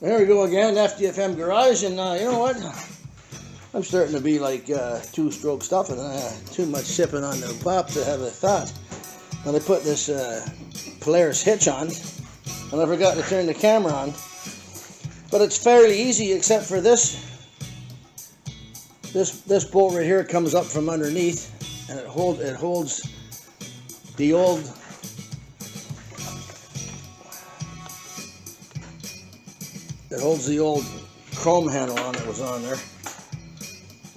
There we go again, FDFM Garage, and you know what? I'm starting to be like two-stroke stuff, and too much sipping on the pop to have a thought. When I put this Polaris hitch on, and I forgot to turn the camera on, but it's fairly easy except for this bolt right here comes up from underneath, and it holds the old chrome handle on that was on there.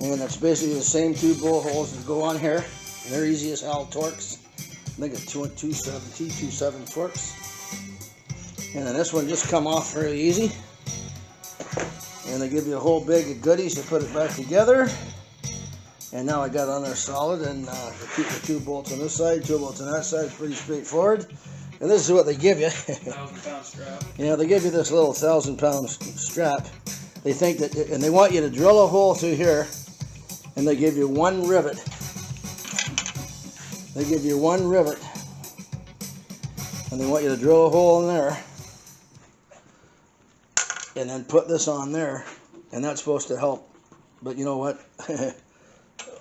And it's basically the same two bolt holes that go on here. And they're easy as hell Torx. I think it's 270 Torx. And then this one just come off fairly easy. And they give you a whole bag of goodies to put it back together. And now I got it on there solid, and keep the two bolts on this side, two bolts on that side. It's pretty straightforward. And this is what they give you. 1,000-pound strap. Yeah, they give you this little 1,000-pound strap. They think that, and they want you to drill a hole through here, and they give you one rivet. They give you one rivet, and they want you to drill a hole in there, and then put this on there, and that's supposed to help. But you know what?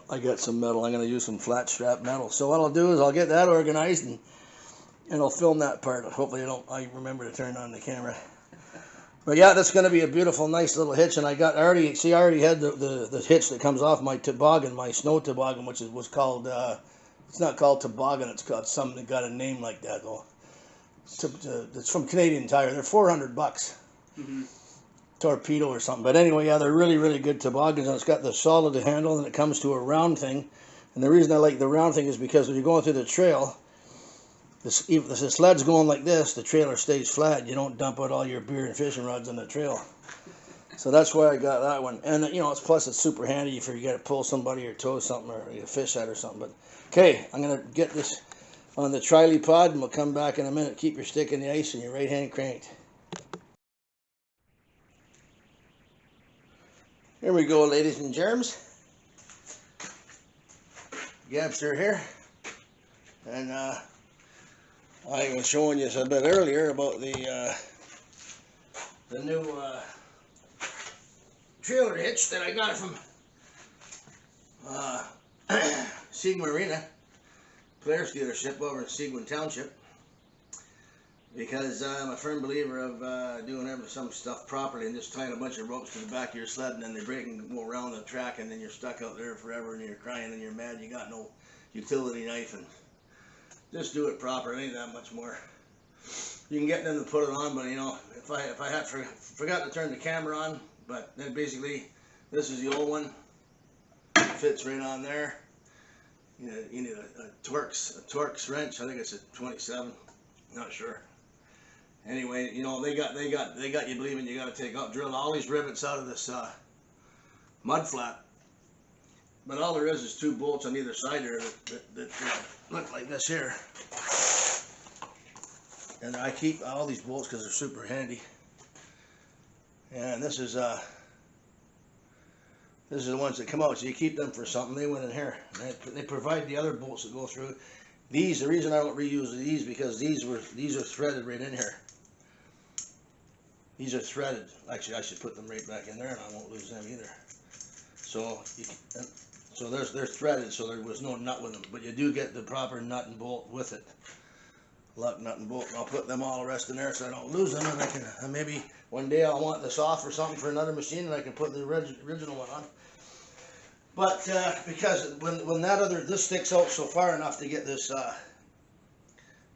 I got some metal. I'm going to use some flat strap metal. So what I'll do is I'll get that organized, and I'll film that part. Hopefully I remember to turn on the camera. But yeah, that's going to be a beautiful, nice little hitch. And I already had the hitch that comes off my toboggan, my snow toboggan, which was called, it's not called toboggan, it's called something that got a name like that though. It's from Canadian Tire. They're $400. Mm-hmm. Torpedo or something. But anyway, yeah, they're really, really good toboggans, and it's got the solid handle, and it comes to a round thing. And the reason I like the round thing is because when you're going through the trail, if the sled's going like this, the trailer stays flat. You don't dump out all your beer and fishing rods on the trail. So that's why I got that one. And you know, plus it's super handy if you got to pull somebody or tow something or a fish at or something. But okay, I'm gonna get this on the Trailor pod, and we'll come back in a minute. Keep your stick in the ice and your right hand cranked. Here we go, ladies and germs. Gabster here, and I was showing you a bit earlier about the new trailer hitch that I got from Seguin Marina, Polaris dealership over in Seguin Township. Because I'm a firm believer of doing some stuff properly and just tying a bunch of ropes to the back of your sled, and then they break and go around the track, and then you're stuck out there forever, and you're crying and you're mad you got no utility knife. And just do it proper. It ain't that much more. You can get them to put it on, but you know, if I had forgot to turn the camera on, but then basically this is the old one. It fits right on there. You need a Torx wrench. I think it's a 27. Not sure. Anyway, you know, they got you believing you got to drill all these rivets out of this mud flat. But all there is two bolts on either side there that look like this here. And I keep all these bolts because they're super handy. And this is the ones that come out, so you keep them for something. They went in here. They provide the other bolts that go through. These, the reason I don't reuse these, because these are threaded right in here. These are threaded. Actually, I should put them right back in there, and I won't lose them either. So they're threaded, so there was no nut with them. But you do get the proper nut and bolt with it. Luck nut and bolt. And I'll put them all the rest in there so I don't lose them, and I can maybe one day I'll want this off or something for another machine, and I can put the original one on. But because when this sticks out so far enough to get this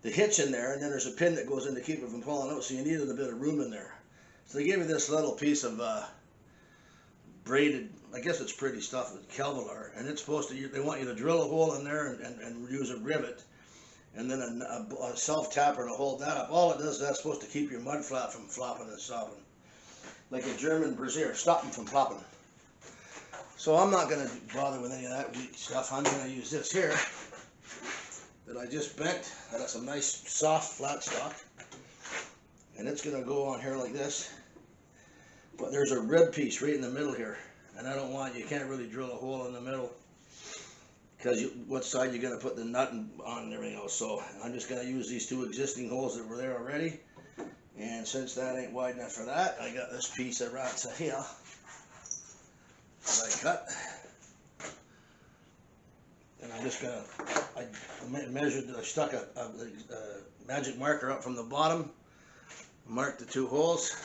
the hitch in there, and then there's a pin that goes in to keep it from falling out, so you needed a bit of room in there. So they gave me this little piece of braided, I guess it's pretty stuff with Kevlar, and it's supposed to, they want you to drill a hole in there and use a rivet, and then a self-tapper to hold that up. All it does is that's supposed to keep your mud flat from flopping and stopping. Like a German brassiere, stop them from flopping. So I'm not going to bother with any of that weak stuff. I'm going to use this here that I just bent. That's a nice soft flat stock. And it's going to go on here like this. But there's a rib piece right in the middle here. And I don't want, you can't really drill a hole in the middle. Because what side you're going to put the nut on and everything else. So I'm just going to use these two existing holes that were there already. And And since that ain't wide enough for that, I got this piece of ratsa here that I cut. And I'm just gonna, I measured, I stuck a magic marker up from the bottom, marked the 2 holes.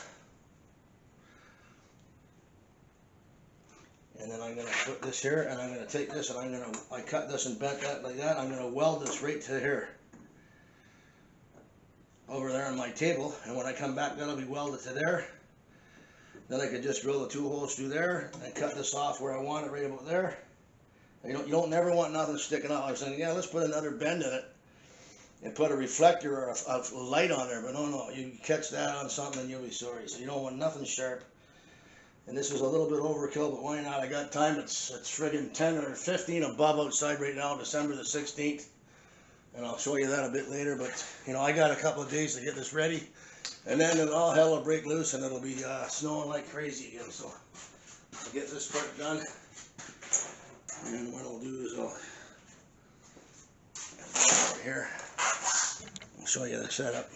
And then I'm gonna put this here, and I'm gonna take this, and I cut this and bent that like that. I'm gonna weld this right to here, over there on my table. And when I come back, that'll be welded to there. Then I could just drill the 2 holes through there and cut this off where I want it, right about there. You don't never want nothing sticking out. I was thinking, yeah, let's put another bend in it and put a reflector or a light on there. But no, you catch that on something and you'll be sorry. So you don't want nothing sharp. And this was a little bit overkill, but why not? I got time. It's friggin' 10 or 15 above outside right now, December the 16th. And I'll show you that a bit later. But, you know, I got a couple of days to get this ready. And then all hell will break loose and it'll be snowing like crazy again. So I'll get this part done. And what I'll do is I'll over here. I'll show you the setup.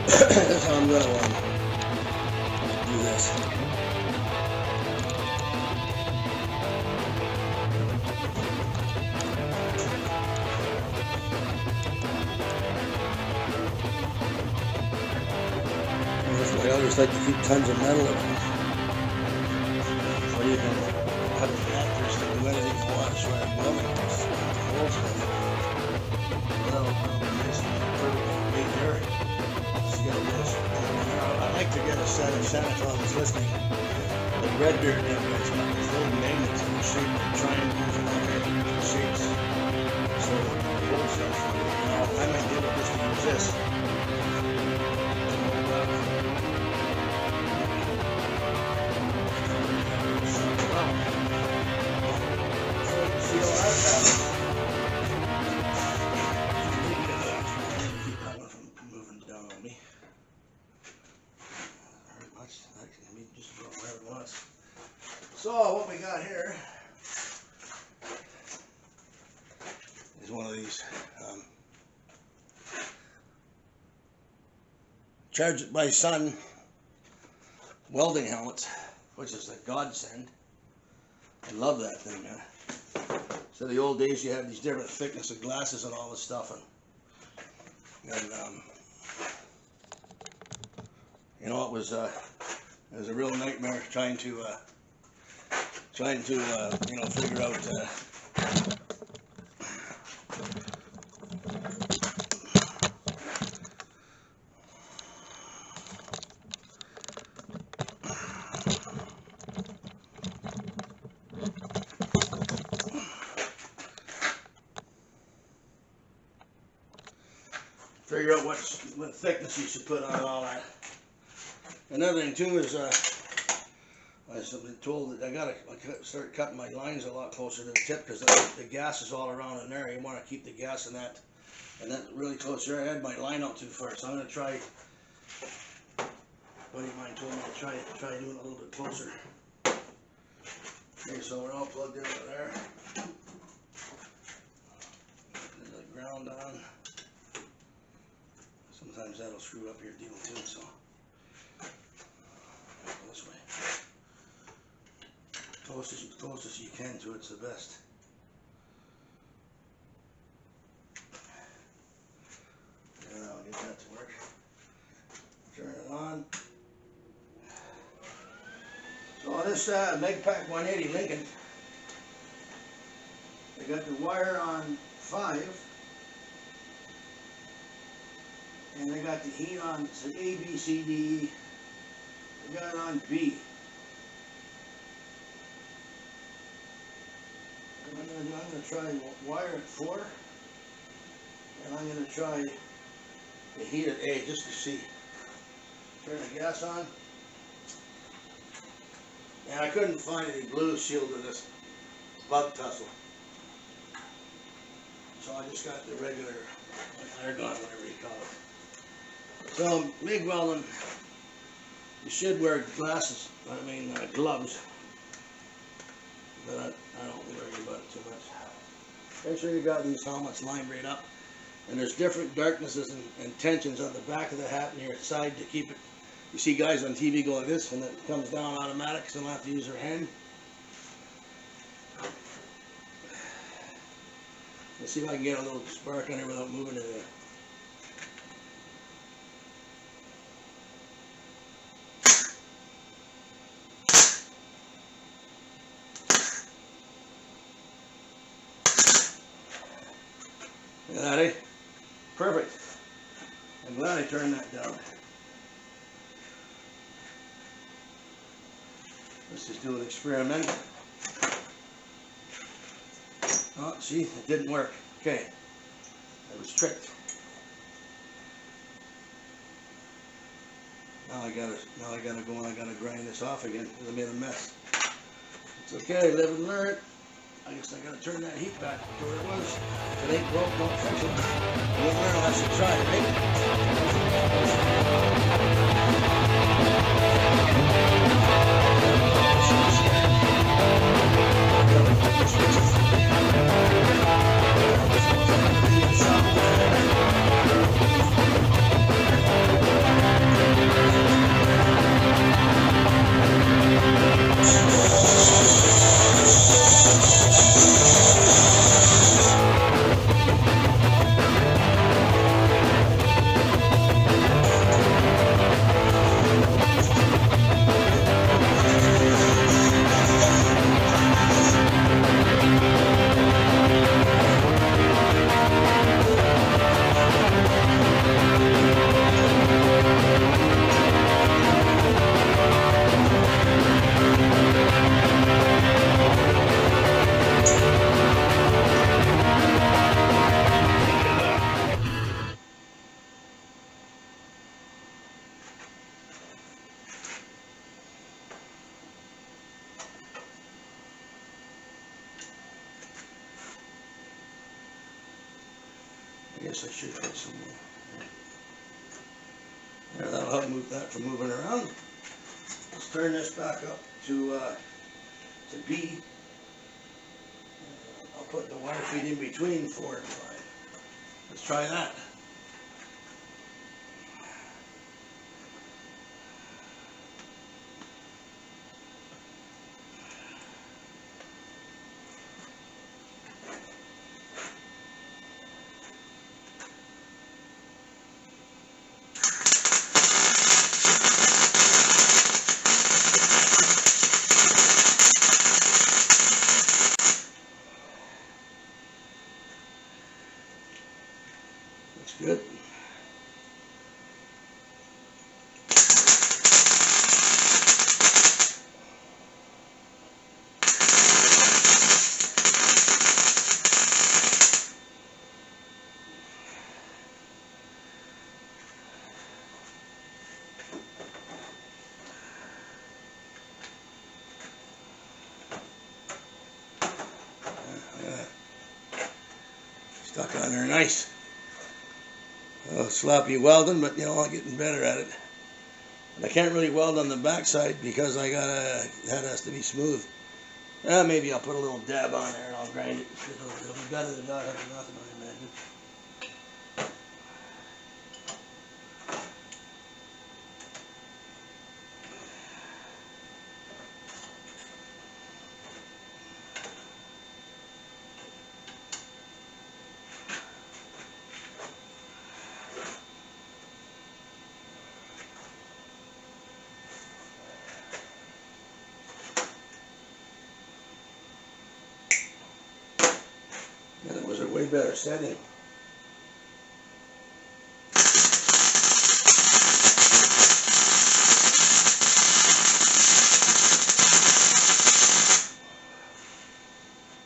That's how I'm gonna do this. I always like to keep tons of metal around. So you can have the connectors to do anything you want as far as welding goes. I like to get a set of Santa Claus listening. The Redbeard guys got these little magnets in the shape of triangles and all different shapes. So the whole stuff. I might be able just to use this. So what we got here is one of these Charge It by Sun welding helmets, which is a godsend. I love that thing, man. So the old days you had these different thickness of glasses and all this stuff, and you know, it was a real nightmare trying to you know, figure out what thickness you should put on all that. Another thing too is I've been told that I gotta start cutting my lines a lot closer to the tip, because the gas is all around in there. You want to keep the gas in that, and then really close there. I had my line out too far, so I'm gonna try. A buddy of mine told me to try doing it a little bit closer. Okay, so we're all plugged in over there. There's the ground on. Sometimes that'll screw up your deal too, so go this way. Closest you can to it's the best. And I'll get that to work. Turn it on. So on this Megpack 180 Lincoln, they got the wire on 5. And they got the heat on, it's an A, B, C, D, E. They got it on B. And I'm gonna try wire at 4. And I'm gonna try the heat at A just to see. Turn the gas on. And I couldn't find any blue shield in this bug tussle. So I just got the regular air gun, whatever you call it. So, MIG welding, you should wear glasses, gloves. but I don't worry about it too much. Make sure you got these helmets lined right up. And there's different darknesses and tensions on the back of the hat and your side to keep it. You see guys on TV go like this and it comes down automatic, so they don't have to use their hand. Let's see if I can get a little spark on it without moving it. Look at that, eh? Perfect. I'm glad I turned that down. Let's just do an experiment. Oh, see, it didn't work. Okay, I was tricked. Now I gotta go and I gotta grind this off again because I made a mess. It's okay, live and learn. I guess I gotta turn that heat back to where it was. If it ain't broke, don't fix it. You won't learn unless you try, I guess I should put some more. There, that'll help move that from moving around. Let's turn this back up to B. I'll put the wire feed in between 4 and 5. Let's try that. Looks good. Stuck on there nice. Sloppy welding, but you know, I'm getting better at it. And I can't really weld on the backside because that has to be smooth. Maybe I'll put a little dab on there and I'll grind it. It'll be better than not having nothing, I imagine. And it was a way better setting.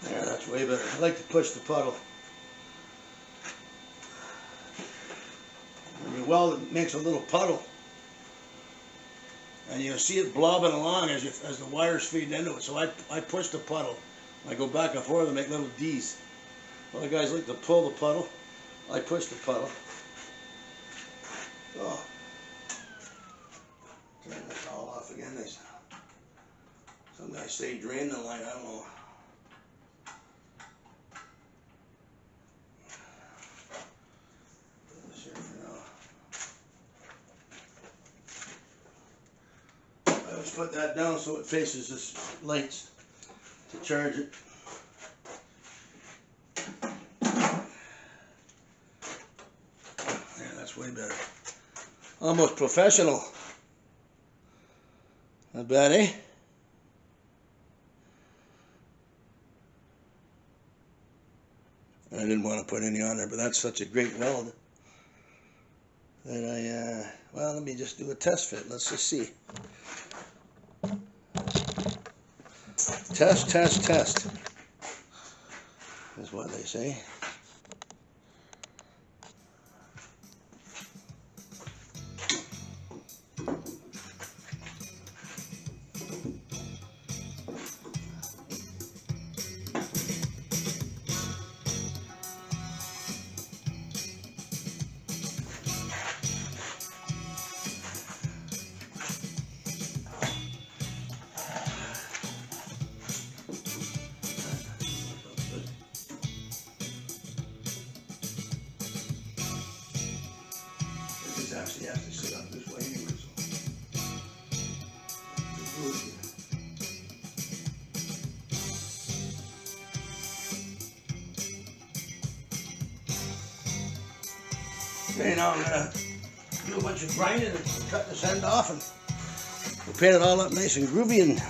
There, that's way better. I like to push the puddle. When you weld, it makes a little puddle. And you see it blobbing along as the wires feed into it. So I push the puddle. I go back and forth and make little D's. Other guys like to pull the puddle. I push the puddle. Oh. Turn this all off again. Some guys say drain the line. I don't know. put that down so it faces this lights to charge it. Yeah, that's way better. Almost professional. Not bad, eh? I didn't want to put any on there, but that's such a great weld that well, let me just do a test fit. Let's just see. Test, test, test is what they say. Actually have to sit up this way anyway, so. Okay, now I'm gonna do a bunch of grinding and cut this end off, and we'll paint it all up nice and groovy, and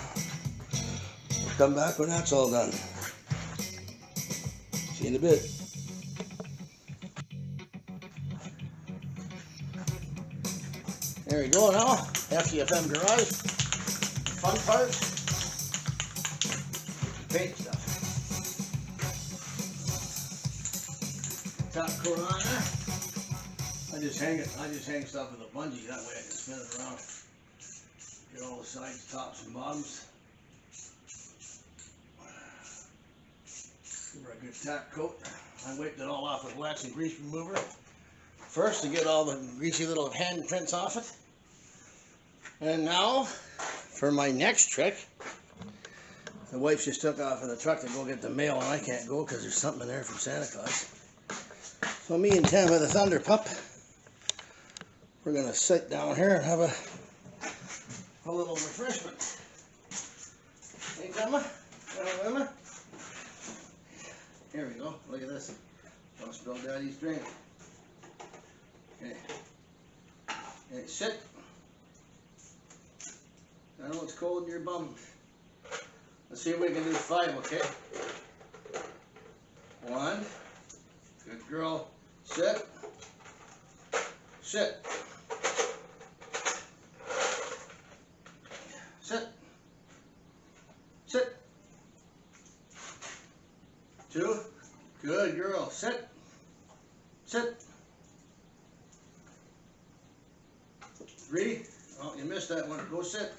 we'll come back when that's all done. See you in a bit. There we go now, FCFM Garage, fun parts, paint stuff. Top coat on there. I just hang stuff with a bungee, that way I can spin it around. Get all the sides, tops and bottoms. Give her a good tack coat. I wiped it all off with wax and grease remover first to get all the greasy little hand prints off it. And now, for my next trick, the wife just took off in the truck to go get the mail, and I can't go because there's something in there from Santa Claus. So me and Tama, the Thunder Pup, we're going to sit down here and have a little refreshment. Hey, Tama? Emma? Here we go. Look at this. Don't spill Daddy's drink. Okay. Okay, sit. I know it's cold in your bum. Let's see if we can do 5, okay? 1. Good girl. Sit. Sit. Sit. Sit. 2. Good girl. Sit. Sit. 3. Oh, you missed that one. Go sit.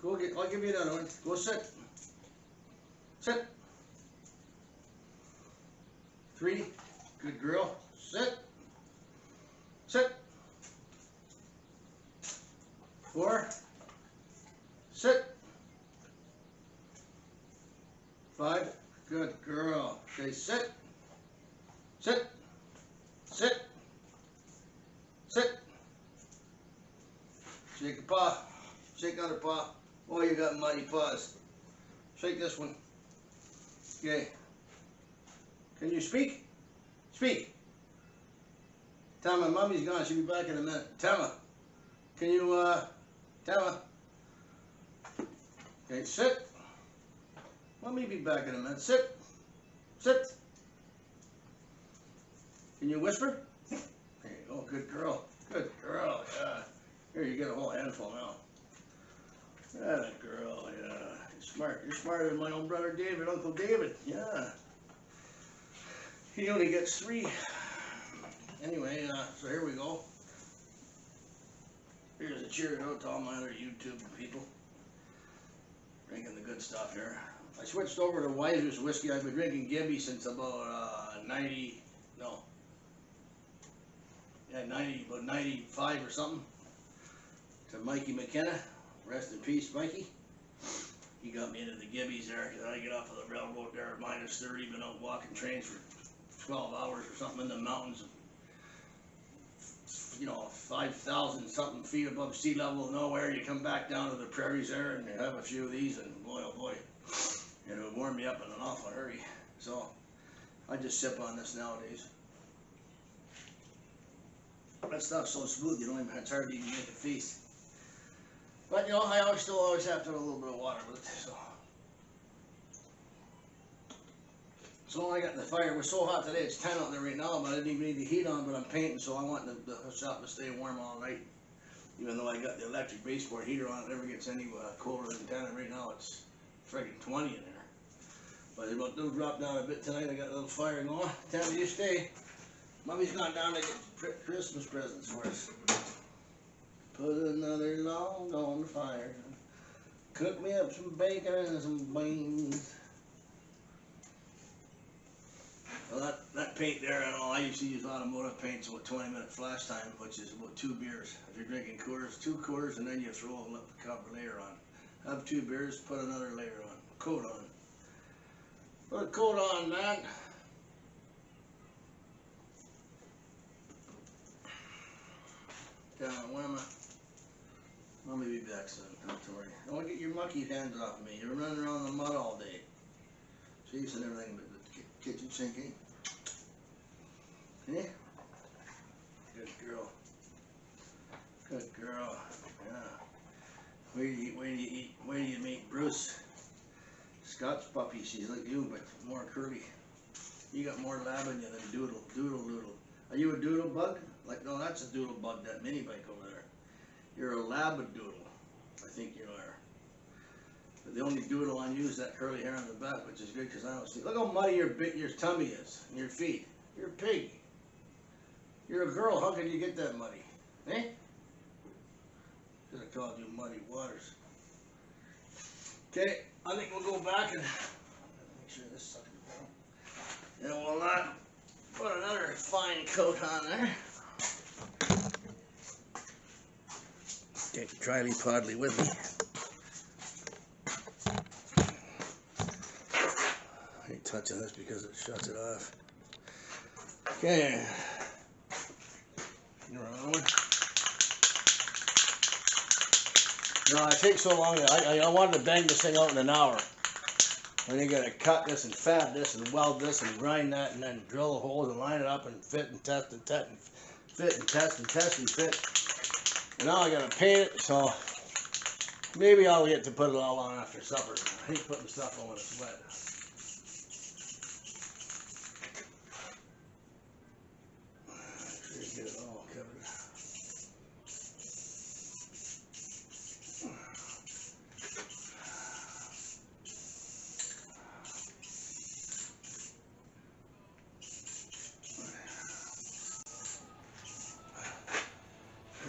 Go get. I'll give you another one. Go sit. Sit. 3. Good girl. Sit. Sit. 4. Sit. 5. Good girl. Okay, sit. Sit. Sit. Sit. Shake a paw. Shake other paw. Oh, you got muddy paws. Shake this one. Okay. Can you speak? Speak. Tama, Mommy's gone. She'll be back in a minute. Tama, can you, Tama? Okay, sit. Let me be back in a minute. Sit. Sit. Can you whisper? There you go. Good girl. Good girl. Yeah. Here, you get a whole handful now. That girl, yeah. You're smart. You're smarter than my own brother David, Uncle David. Yeah. He only gets 3. Anyway, so here we go. Here's a cheer note to all my other YouTube people. Drinking the good stuff here. I switched over to Weiser's whiskey. I've been drinking Gibby since about 95 or something. To Mikey McKenna. Rest in peace, Mikey. He got me into the Gibbies there. I get off of the railroad there at -30, been out walking trains for 12 hours or something in the mountains. 5,000 something feet above sea level, nowhere. You come back down to the prairies there and you have a few of these, and boy, oh boy, it'll warm you up in an awful hurry. So I just sip on this nowadays. That stuff's so smooth, it's hard to even make a face. But I still always have to have a little bit of water with it. So I got the fire. It was so hot today, it's 10 out there right now, but I didn't even need the heat on, but I'm painting, so I want the shop to stay warm all night. Even though I got the electric baseboard heater on, it never gets any colder than 10, and right now it's friggin' 20 in there. But it'll drop down a bit tonight. I got a little fire going. Time of you stay. Mommy's gone down to get Christmas presents for us. Put another log on the fire. Cook me up some bacon and some beans. Well, that paint there, I used to use automotive paint, so 20-minute flash time, which is about 2 beers. If you're drinking Coors, 2 Coors, and then you throw a cover layer on. Have 2 beers, put another layer on, coat on. Put a coat on, man. Yeah, where am I? I'll be back soon, not to worry. Don't get your monkey hands off me. You're running around the mud all day. She's and everything but the kitchen sinking. Yeah? Good girl. Good girl. Yeah. Where do you meet Bruce? Scotch puppy. She's like you, but more curly. You got more lab in you than doodle. Are you a doodle bug? No, that's a doodle bug, that mini bike over there. You're a labradoodle. I think you are. But the only doodle on you is that curly hair on the back, which is good because I don't see. Look how muddy your tummy is and your feet. You're a pig. You're a girl. How can you get that muddy? Eh? Should have called you Muddy Waters. Okay, I think we'll go back and make sure this sucker's down. And we'll put another fine coat on there. Take Triley Podley with me. I ain't touching this because it shuts it off. Okay. You're on one. It takes so long. I wanted to bang this thing out in an hour. And you gotta cut this and fab this and weld this and grind that and then drill the holes and line it up and fit and test and test and fit and test and test and fit. And now I gotta paint it, so maybe I'll get to put it all on after supper. I hate putting stuff on when it's wet. Make sure you get it all covered.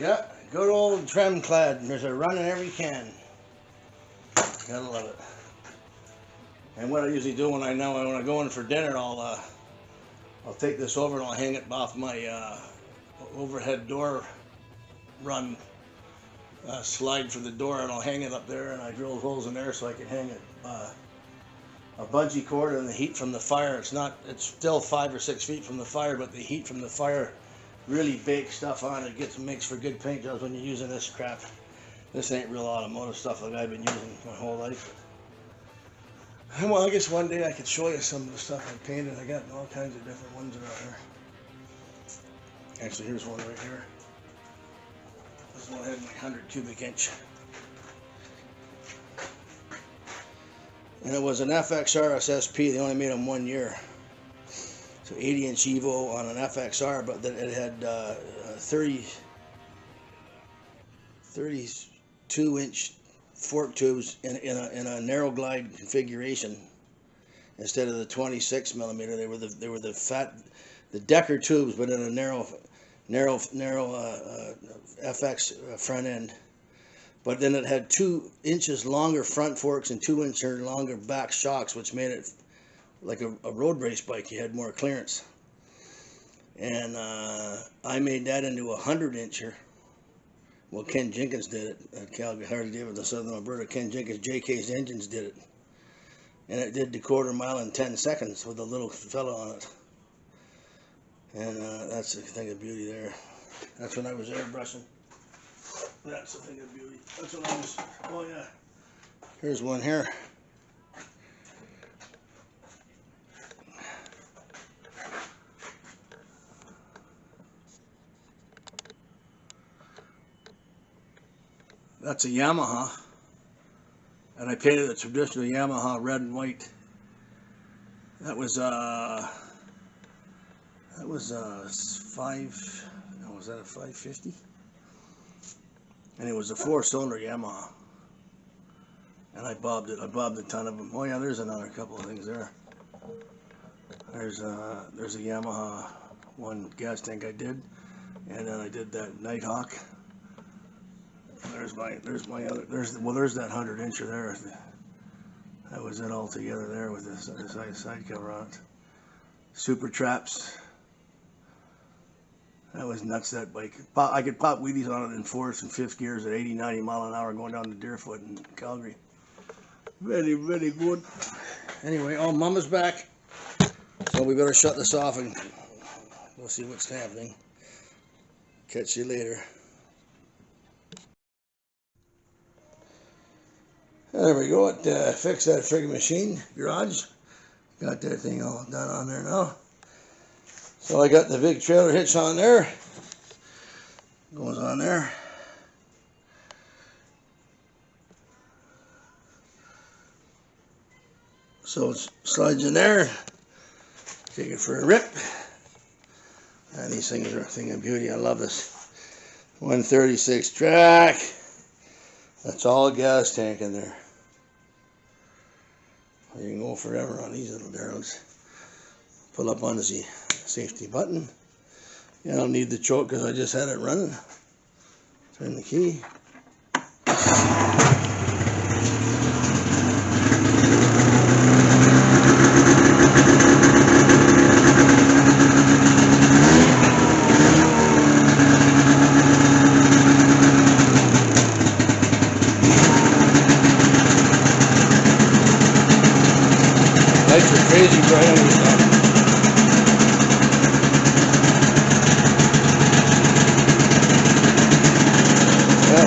Yeah, good old trim clad. There's a run in every can. Gotta love it. And what I usually do when I go in for dinner, I'll take this over and I'll hang it off my overhead door run slide for the door, and I'll hang it up there, and I drill holes in there so I can hang it a bungee cord, and the heat from the fire. It's still 5 or 6 feet from the fire, but the heat from the fire really bakes stuff on it. Makes for good paint jobs when you're using this crap. This ain't real automotive stuff like I've been using my whole life. Well, I guess one day I could show you some of the stuff I painted. I got all kinds of different ones around here. Actually, here's one right here. This one had my 100 cubic inch. And it was an FXR SSP. They only made them 1 year. So 80-inch Evo on an FXR, but then it had 32-inch fork tubes in a narrow glide configuration instead of the 26 millimeter. They were the Decker tubes, but in a narrow FX front end. But then it had 2 inches longer front forks and 2 inches longer back shocks, which made it like a road race bike. You had more clearance. And I made that into a 100-incher. Well, Ken Jenkins did it at Calgary Harley Davidson, Southern Alberta. Ken Jenkins, JK's Engines did it. And it did the 1/4 mile in 10 seconds with a little fella on it. And that's a thing of beauty there. That's when I was airbrushing. That's a thing of beauty. That's when I was, oh yeah. Here's one here. That's a Yamaha. And I painted a traditional Yamaha red and white. That was 550? And it was a 4-cylinder Yamaha. And I bobbed it. I bobbed a ton of them. Oh yeah, there's another couple of things there. There's a Yamaha one gas tank I did, and then I did that Nighthawk. There's my other. There's that 100-incher there. That was it all together there with this side cover on it. Super Traps. That was nuts, that bike. I could pop wheelies on it in 4th and 5th gears at 80, 90 mile an hour going down to Deerfoot in Calgary. Very, very good. Anyway, oh, Mama's back. So we better shut this off and we'll see what's happening. Catch you later. There we go. Fix that friggin' machine garage. Got that thing all done on there now. So I got the big trailer hitch on there. Goes on there. So it slides in there. Take it for a rip. And these things are a thing of beauty. I love this. 136 track. That's all a gas tank in there. You can go forever on these little barrels. Pull up on the safety button. You don't need the choke because I just had it running. Turn the key. Lights are crazy bright on this stuff.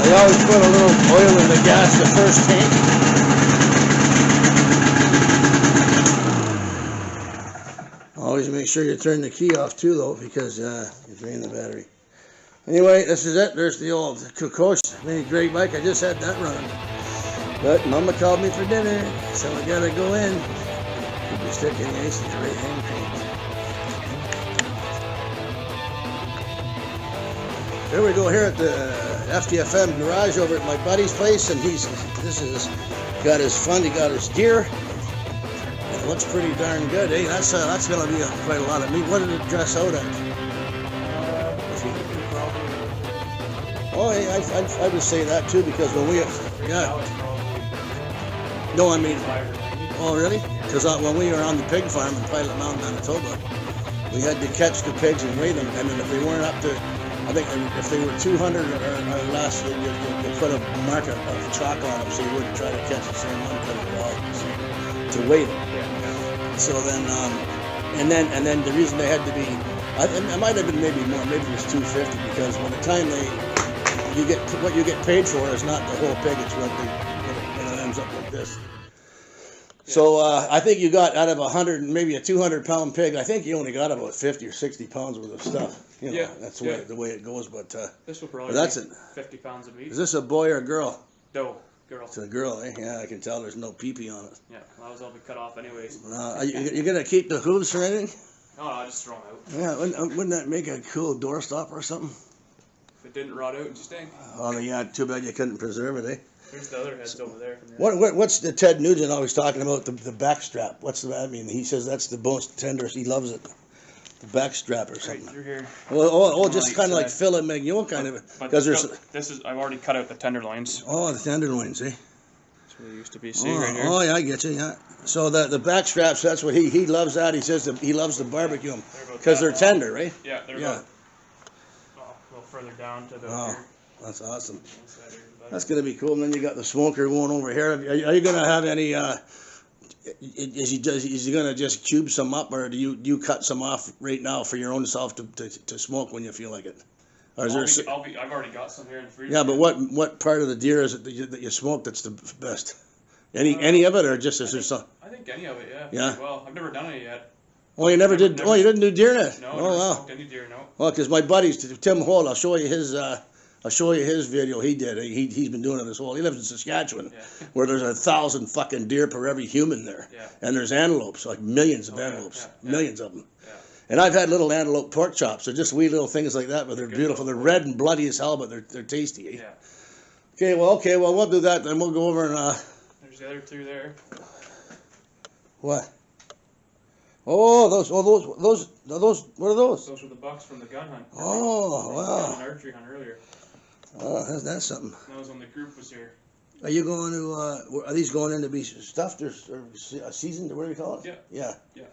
We always put a little oil in the gas the first tank. Always make sure you turn the key off too though, because you drain the battery. Anyway, this is it. There's the old Kokosh mini great bike. I just had that running. But Mama called me for dinner, so I gotta go in. Keep your stick in the ice and the right hand crank. Here we go here at the FTFM garage over at my buddy's place, and he got his fun. He got his deer. It looks pretty darn good, eh? That's gonna be quite a lot of meat. What did it dress out at? Oh, I would say that too, because when we no, I mean, oh really? Because when we were on the pig farm in Pilot Mountain, Manitoba, we had to catch the pigs and weigh them, and then if they weren't up to, I think if they were 200 or less, you put a marker of chalk on them so you wouldn't try to catch the same one cut of wall to weigh them. Yeah. So then, and then the reason they had to be, it might have been maybe more, maybe it was 250, because by the time what you get paid for is not the whole pig, it's what it ends up like this. So I think you got out of 100, maybe a 200-pound pig. I think you only got about 50 or 60 pounds worth of stuff. You know, yeah, that's the way it goes. But this will probably be 50 pounds of meat. Is this a boy or a girl? No, girl. It's a girl, eh? Yeah, I can tell there's no pee-pee on it. Yeah, well, that was all be cut off anyways. You gonna keep the hooves or anything? No, I'll just throw them out. Yeah, wouldn't that make a cool doorstop or something? If it didn't rot out and stink. Oh yeah, too bad you couldn't preserve it, eh? There's the other heads over there. What's the Ted Nugent always talking about, the back strap? What's that? I mean, he says that's the most tender. He loves it. The back strap or something. Right through here. Well, just kind of like filet mignon kind of. Because I've already cut out the tenderloins. Oh, the tenderloins, eh? That's what it used to be. See right here. Oh yeah, I get you. Yeah. So the back straps, that's what he loves. That he says he loves to barbecue them because they're tender, right? Yeah, they're about a little further down to the. Oh, that's awesome. That's going to be cool. And then you got the smoker going over here. Are you going to have any, is he going to just cube some up, or do you cut some off right now for your own self to smoke when you feel like it? Or is there? I've already got some here in the freezer. Yeah, but what part of the deer is it that you smoke that's the best? Any of it, or just is there some? I think any of it, yeah. Yeah. Well, I've never done it yet. Oh, you never did. Oh, you didn't do deer net. No, oh, never wow. smoked any deer. No. Well, because my buddy's Tim Holt, I'll show you his. I'll show you his video he did. He's been doing it his whole. He lives in Saskatchewan, Yeah. where there's 1,000 fucking deer per every human there, Yeah. and there's antelopes, like millions of antelopes, yeah. millions of them. Yeah. And I've had little antelope pork chops. They're just wee little things like that, but they're beautiful. They're red and bloody as hell, but they're tasty. Eh? Yeah. Okay, well we'll do that. Then we'll go over and. There's the other two there. What? Oh, those. What are those? Those were the bucks from the gun hunt. Oh, wow. An archery hunt earlier. Oh, that's something. That was when the group was here. Are you going to? Are these going in to be stuffed or seasoned or what do you call it? Yeah. Yeah. Yeah.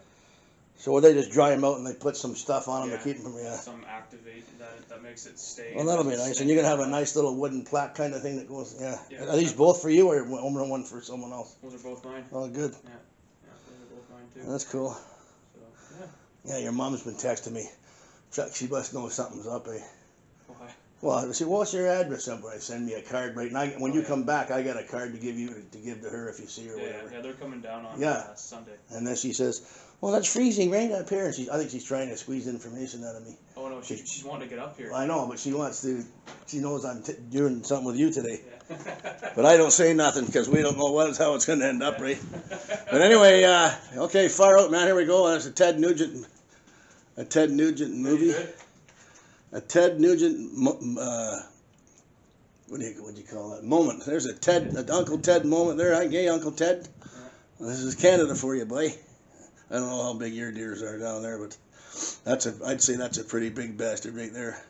So will they just dry them out and they put some stuff on them to keep them from? Yeah. Some activate that makes it stay. Well, that'll be nice, and you're gonna have a nice little wooden plaque kind of thing that goes. Yeah. Yeah. Are these both for you or one for someone else? Those are both mine. Oh, good. Yeah. Yeah, those are both mine too. That's cool. So, yeah. Yeah, your mom's been texting me. She must know something's up, eh? Why? Well, she what's your address somewhere? Send me a card, right? And when you come back, I got a card to give to her if you see her or whatever. Yeah, they're coming down on Sunday. And then she says, "Well, that's freezing rain up here." And I think she's trying to squeeze information out of me. Oh no, she's wanting to get up here. I know, but she wants to. She knows I'm doing something with you today. Yeah. But I don't say nothing because we don't know how it's going to end up, right? But anyway, okay, far out, man. Here we go. That's a Ted Nugent movie. A Ted Nugent, what do you call that? Moment. There's an Uncle Ted moment there. Hey, Uncle Ted. This is Canada for you, boy. I don't know how big your deers are down there, but I'd say that's a pretty big bastard right there.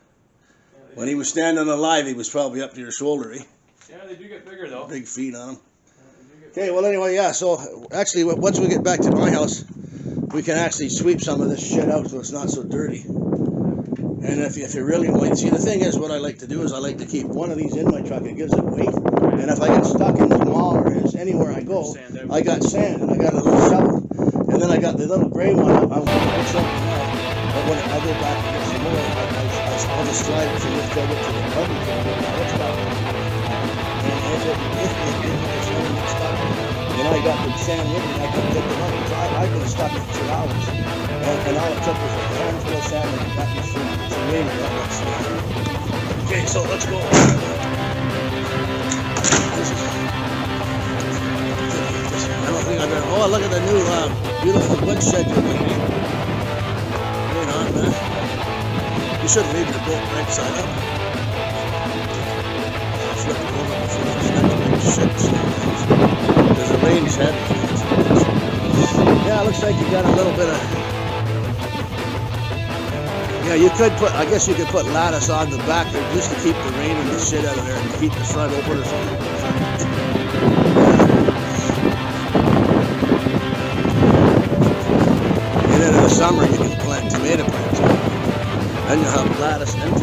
When he was standing alive, he was probably up to your shoulder, eh? Yeah, they do get bigger though. Big feet on them. Okay, well anyway, yeah. So actually, once we get back to my house, we can actually sweep some of this shit out so it's not so dirty. And if you really want, see, the thing is, what I like to do is I like to keep one of these in my truck. It gives it weight. And if I get stuck in the mall or anywhere I go, I got sand and I got a little shovel. And then I got the little gray one. I'll put something out. But when I go back to get some more, I'll just slide it from this over to the buggy to get my head stuck. And if it's stuck, then I got the sand with me. I can pick it up. I've been stuck for hours. And all it took was a handful of sand and got me through. Okay, so let's go. I don't think I've been. Oh, look at the new beautiful wood shed you're making. Right on, man. You shouldn't leave your boat right side up. Flip it over before it's next big shit. Because the rain's heavy. Yeah, it looks like you got a little bit of. Yeah, you could put, I guess you could put lattice on the back there just to keep the rain and the shit out of there and keep the front open or something. And then in the summer you can plant tomato plants. Then you'll have lattice and